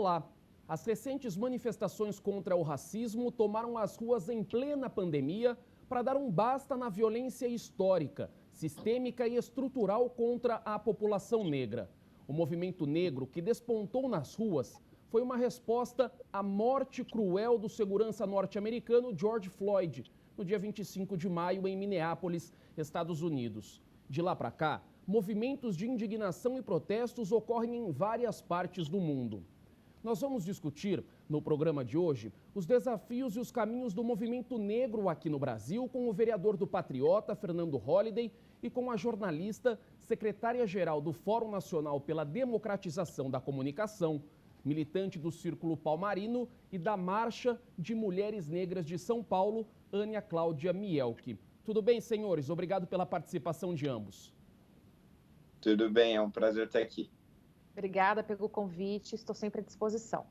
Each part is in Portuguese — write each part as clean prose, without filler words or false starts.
Olá! As recentes manifestações contra o racismo tomaram as ruas em plena pandemia para dar um basta na violência histórica, sistêmica e estrutural contra a população negra. O movimento negro que despontou nas ruas foi uma resposta à morte cruel do segurança norte-americano George Floyd, no dia 25 de maio em Minneapolis, Estados Unidos. De lá para cá, movimentos de indignação e protestos ocorrem em várias partes do mundo. Nós vamos discutir, no programa de hoje, os desafios e os caminhos do movimento negro aqui no Brasil com o vereador do Patriota, Fernando Holliday, e com a jornalista, secretária-geral do Fórum Nacional pela Democratização da Comunicação, militante do Círculo Palmarino e da Marcha de Mulheres Negras de São Paulo, Ânia Cláudia Mielke. Tudo bem, senhores? Obrigado pela participação de ambos. Tudo bem, é um prazer estar aqui. Obrigada pelo convite, estou sempre à disposição.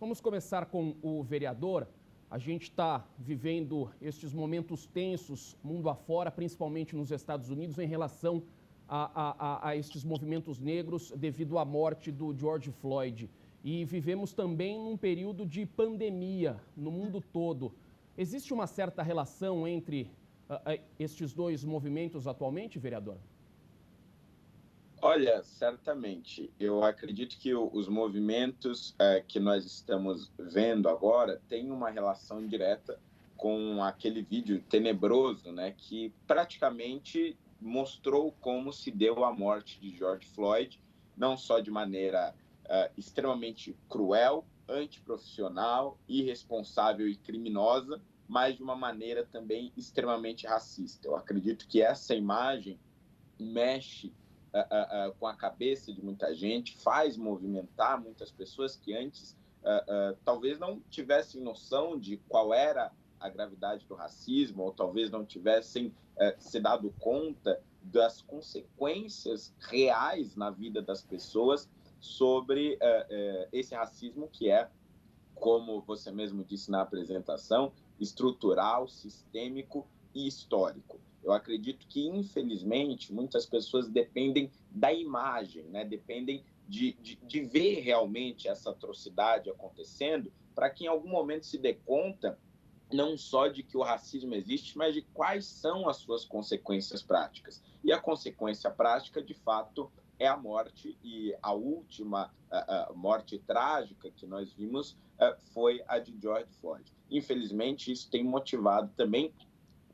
Vamos começar com o vereador. A gente está vivendo estes momentos tensos mundo afora, principalmente nos Estados Unidos, em relação a estes movimentos negros devido à morte do George Floyd. E vivemos também num período de pandemia no mundo todo. Existe uma certa relação entre estes dois movimentos atualmente, vereador? Olha, certamente. Eu acredito que os movimentos que nós estamos vendo agora têm uma relação direta com aquele vídeo tenebroso, né, que praticamente mostrou como se deu a morte de George Floyd, não só de maneira extremamente cruel, antiprofissional, irresponsável e criminosa, mas de uma maneira também extremamente racista. Eu acredito que essa imagem mexe com a cabeça de muita gente, faz movimentar muitas pessoas que antes talvez não tivessem noção de qual era a gravidade do racismo, ou talvez não tivessem se dado conta das consequências reais na vida das pessoas sobre esse racismo que é, como você mesmo disse na apresentação, estrutural, sistêmico e histórico. Eu acredito que, infelizmente, muitas pessoas dependem da imagem, né? Dependem de ver realmente essa atrocidade acontecendo para que em algum momento se dê conta não só de que o racismo existe, mas de quais são as suas consequências práticas. E a consequência prática, de fato, é a morte, e a última morte trágica que nós vimos foi a de George Floyd. Infelizmente, isso tem motivado também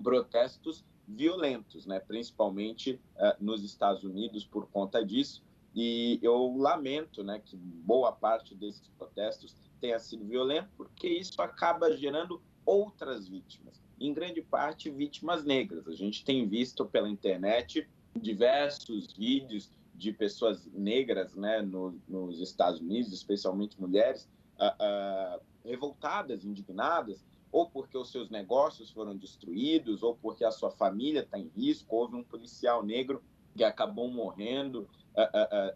protestos violentos, né? Principalmente nos Estados Unidos por conta disso, e eu lamento, né, que boa parte desses protestos tenha sido violento, porque isso acaba gerando outras vítimas, em grande parte vítimas negras. A gente tem visto pela internet diversos vídeos de pessoas negras, né, nos Estados Unidos, especialmente mulheres, revoltadas, indignadas, ou porque os seus negócios foram destruídos, ou porque a sua família está em risco. Houve um policial negro que acabou morrendo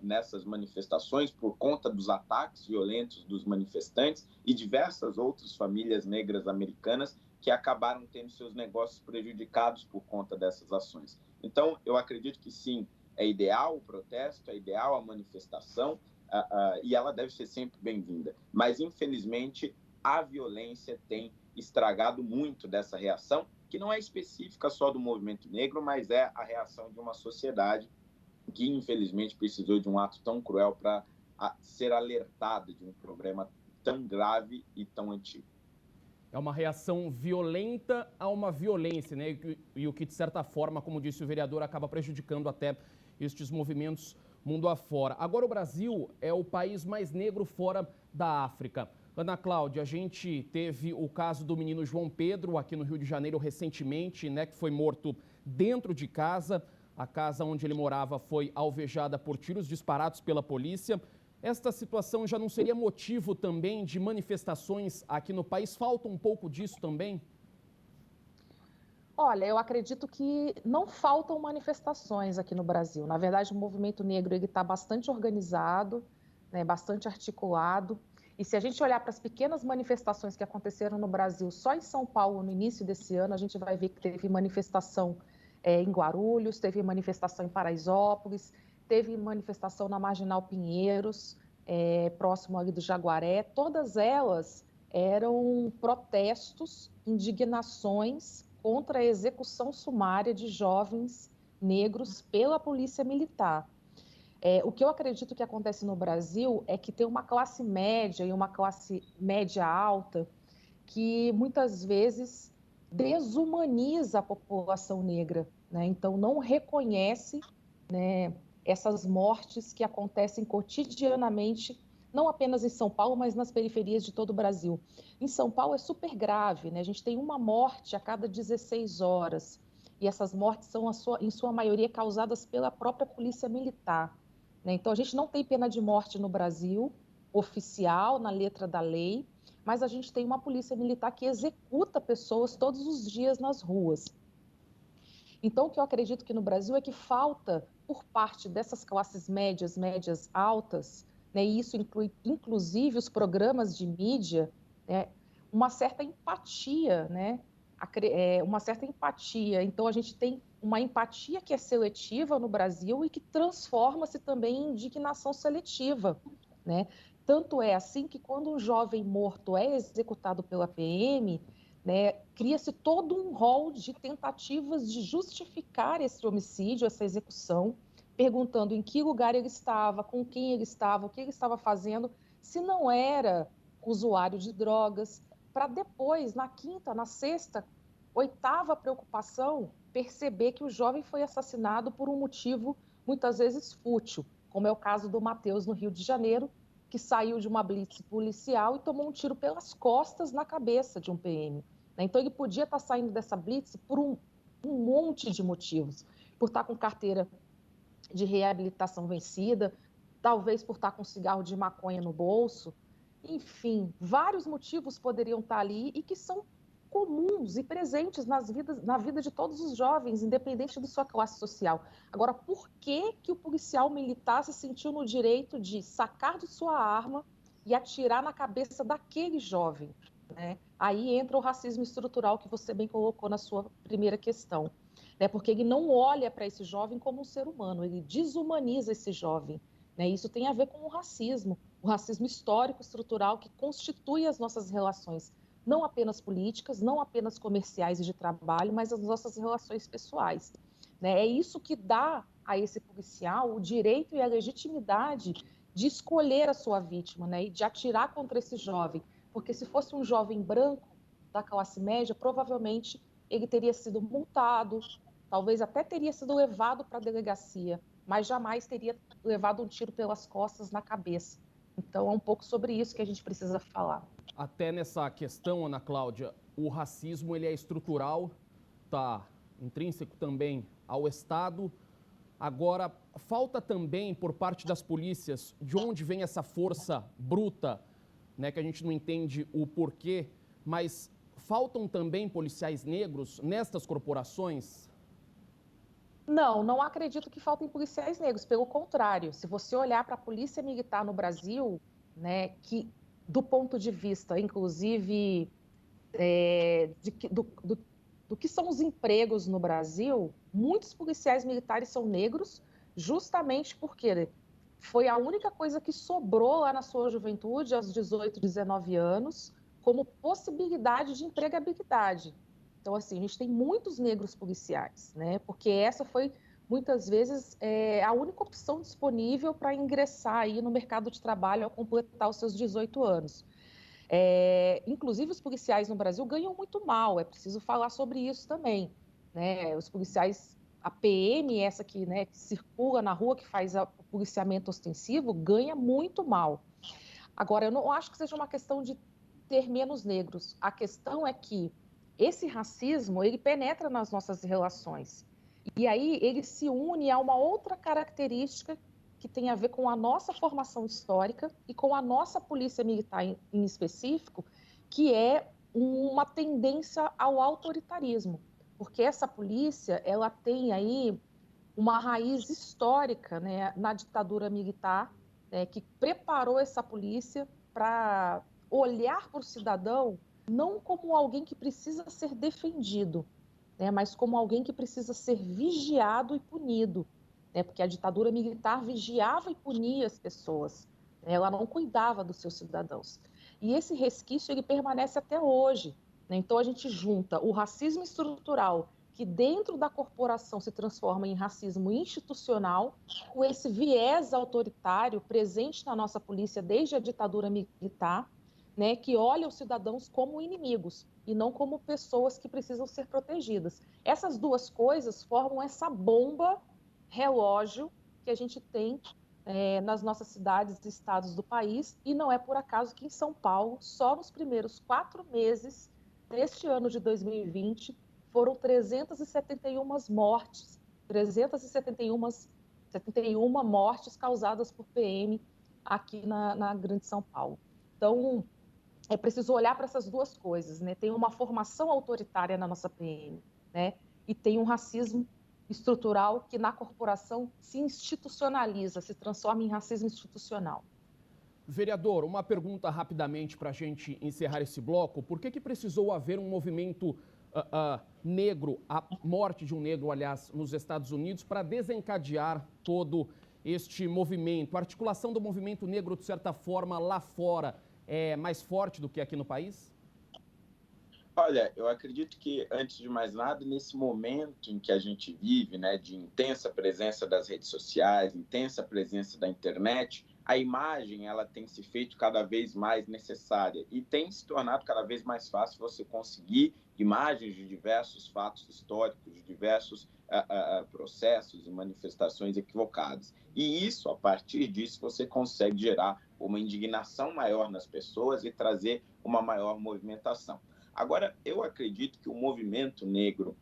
nessas manifestações por conta dos ataques violentos dos manifestantes, e diversas outras famílias negras americanas que acabaram tendo seus negócios prejudicados por conta dessas ações. Então, eu acredito que sim, é ideal o protesto, é ideal a manifestação, e ela deve ser sempre bem-vinda. Mas, infelizmente, a violência tem estragado muito dessa reação, que não é específica só do movimento negro, mas é a reação de uma sociedade que, infelizmente, precisou de um ato tão cruel para ser alertada de um problema tão grave e tão antigo. É uma reação violenta a uma violência, né? E o que, de certa forma, como disse o vereador, acaba prejudicando até estes movimentos mundo afora. Agora, o Brasil é o país mais negro fora da África. Ana Cláudia, a gente teve o caso do menino João Pedro aqui no Rio de Janeiro recentemente, né, que foi morto dentro de casa. A casa onde ele morava foi alvejada por tiros disparados pela polícia. Esta situação já não seria motivo também de manifestações aqui no país? Falta um pouco disso também? Olha, eu acredito que não faltam manifestações aqui no Brasil. Na verdade, o movimento negro está bastante organizado, né, bastante articulado. E se a gente olhar para as pequenas manifestações que aconteceram no Brasil, só em São Paulo, no início desse ano, a gente vai ver que teve manifestação em Guarulhos, teve manifestação em Paraisópolis, teve manifestação na Marginal Pinheiros, próximo ali do Jaguaré, todas elas eram protestos, indignações contra a execução sumária de jovens negros pela polícia militar. O que eu acredito que acontece no Brasil é que tem uma classe média e uma classe média alta que muitas vezes desumaniza a população negra, né? Então não reconhece, né, essas mortes que acontecem cotidianamente, não apenas em São Paulo, mas nas periferias de todo o Brasil. Em São Paulo é super grave, né? A gente tem uma morte a cada 16 horas, e essas mortes são, em sua maioria, causadas pela própria polícia militar, né? Então, a gente não tem pena de morte no Brasil, oficial, na letra da lei, mas a gente tem uma polícia militar que executa pessoas todos os dias nas ruas. Então, o que eu acredito que no Brasil é que falta, por parte dessas classes médias, médias altas, né, e isso inclui, inclusive, os programas de mídia, né, uma certa empatia, né, uma certa empatia. Então, a gente tem uma empatia que é seletiva no Brasil e que transforma-se também em indignação seletiva, né? Tanto é assim que quando um jovem morto é executado pela PM, né, cria-se todo um rol de tentativas de justificar esse homicídio, essa execução, perguntando em que lugar ele estava, com quem ele estava, o que ele estava fazendo, se não era usuário de drogas, para depois, na quinta, na sexta, oitava preocupação, perceber que o jovem foi assassinado por um motivo muitas vezes fútil, como é o caso do Matheus no Rio de Janeiro, que saiu de uma blitz policial e tomou um tiro pelas costas na cabeça de um PM. Então, ele podia estar saindo dessa blitz por um monte de motivos. Por estar com carteira de reabilitação vencida, talvez por estar com cigarro de maconha no bolso. Enfim, vários motivos poderiam estar ali e que são comuns e presentes na vida de todos os jovens, independente de sua classe social. Agora, por que o policial militar se sentiu no direito de sacar de sua arma e atirar na cabeça daquele jovem, né? Aí entra o racismo estrutural que você bem colocou na sua primeira questão, né? Porque ele não olha para esse jovem como um ser humano, ele desumaniza esse jovem, né? Isso tem a ver com o racismo histórico estrutural que constitui as nossas relações, não apenas políticas, não apenas comerciais e de trabalho, mas as nossas relações pessoais, né? É isso que dá a esse policial o direito e a legitimidade de escolher a sua vítima, né? E de atirar contra esse jovem, porque se fosse um jovem branco da classe média, provavelmente ele teria sido multado, talvez até teria sido levado para a delegacia, mas jamais teria levado um tiro pelas costas na cabeça. Então é um pouco sobre isso que a gente precisa falar. Até nessa questão, Ana Cláudia, o racismo ele é estrutural, está intrínseco também ao Estado. Agora, falta também por parte das polícias de onde vem essa força bruta, né, que a gente não entende o porquê, mas faltam também policiais negros nestas corporações? Não acredito que faltem policiais negros, pelo contrário, se você olhar para a polícia militar no Brasil, né, que do ponto de vista, inclusive, do que são os empregos no Brasil, muitos policiais militares são negros, justamente porque foi a única coisa que sobrou lá na sua juventude, aos 18, 19 anos, como possibilidade de empregabilidade. Então, assim, a gente tem muitos negros policiais, né? Porque essa foi, muitas vezes, a única opção disponível para ingressar aí no mercado de trabalho ao completar os seus 18 anos. Inclusive, os policiais no Brasil ganham muito mal, é preciso falar sobre isso também, né? Os policiais, a PM, essa que, né, que circula na rua, que faz o policiamento ostensivo, ganha muito mal. Agora, eu não acho que seja uma questão de ter menos negros. A questão é que esse racismo, ele penetra nas nossas relações. E aí ele se une a uma outra característica que tem a ver com a nossa formação histórica e com a nossa polícia militar em específico, que é uma tendência ao autoritarismo. Porque essa polícia, ela tem aí uma raiz histórica, né, na ditadura militar, né, que preparou essa polícia para olhar para o cidadão não como alguém que precisa ser defendido, né, mas como alguém que precisa ser vigiado e punido, né, porque a ditadura militar vigiava e punia as pessoas. Ela não cuidava dos seus cidadãos. E esse resquício ele permanece até hoje, né? Então a gente junta o racismo estrutural, que dentro da corporação se transforma em racismo institucional, com esse viés autoritário presente na nossa polícia desde a ditadura militar, né, que olha os cidadãos como inimigos e não como pessoas que precisam ser protegidas. Essas duas coisas formam essa bomba relógio que a gente tem nas nossas cidades e estados do país, e não é por acaso que em São Paulo, só nos primeiros 4 meses deste ano de 2020, foram 371 mortes, 371 mortes causadas por PM aqui na Grande São Paulo. Então, é preciso olhar para essas duas coisas, né? Tem uma formação autoritária na nossa PM, né? E tem um racismo estrutural que na corporação se institucionaliza, se transforma em racismo institucional. Vereador, uma pergunta rapidamente para a gente encerrar esse bloco. Por que precisou haver um movimento negro, a morte de um negro, aliás, nos Estados Unidos, para desencadear todo este movimento? A articulação do movimento negro, de certa forma, lá fora, é mais forte do que aqui no país? Olha, eu acredito que, antes de mais nada, nesse momento em que a gente vive, né, de intensa presença das redes sociais, intensa presença da internet, a imagem ela tem se feito cada vez mais necessária e tem se tornado cada vez mais fácil você conseguir imagens de diversos fatos históricos, de diversos processos e manifestações equivocadas. E isso, a partir disso, você consegue gerar uma indignação maior nas pessoas e trazer uma maior movimentação. Agora, eu acredito que o movimento negro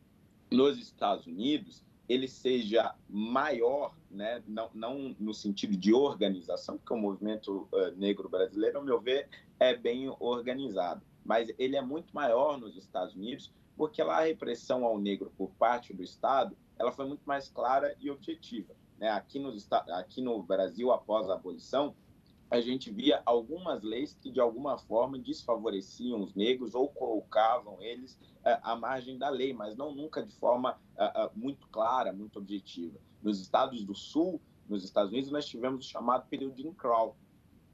nos Estados Unidos ele seja maior, né? Não no sentido de organização, porque o movimento negro brasileiro, ao meu ver, é bem organizado, mas ele é muito maior nos Estados Unidos, porque lá a repressão ao negro por parte do Estado ela foi muito mais clara e objetiva, né? Aqui no Brasil, após a abolição, a gente via algumas leis que, de alguma forma, desfavoreciam os negros ou colocavam eles à margem da lei, mas não nunca de forma muito clara, muito objetiva. Nos estados do Sul, nos Estados Unidos, nós tivemos o chamado período de Jim Crow,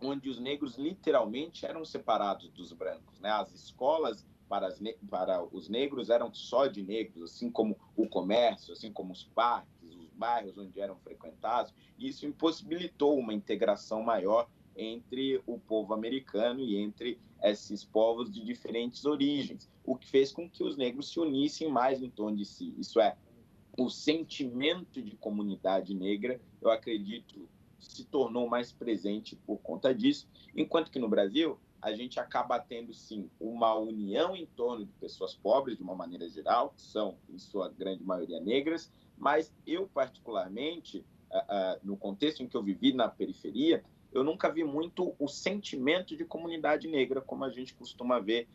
onde os negros literalmente eram separados dos brancos, né? As escolas para os negros eram só de negros, assim como o comércio, assim como os parques, os bairros onde eram frequentados. E isso impossibilitou uma integração maior entre o povo americano e entre esses povos de diferentes origens, o que fez com que os negros se unissem mais em torno de si. Isso é, o sentimento de comunidade negra, eu acredito, se tornou mais presente por conta disso, enquanto que no Brasil a gente acaba tendo, sim, uma união em torno de pessoas pobres, de uma maneira geral, que são, em sua grande maioria, negras, mas eu, particularmente, no contexto em que eu vivi na periferia, eu nunca vi muito o sentimento de comunidade negra, como a gente costuma ver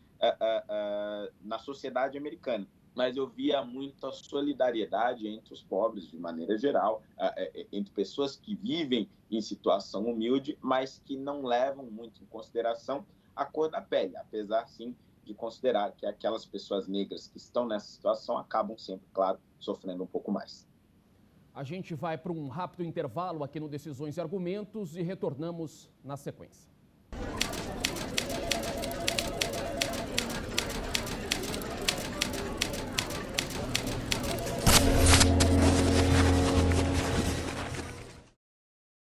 na sociedade americana. Mas eu via muita solidariedade entre os pobres, de maneira geral, entre pessoas que vivem em situação humilde, mas que não levam muito em consideração a cor da pele, apesar, sim, de considerar que aquelas pessoas negras que estão nessa situação acabam sempre, claro, sofrendo um pouco mais. A gente vai para um rápido intervalo aqui no Decisões e Argumentos e retornamos na sequência.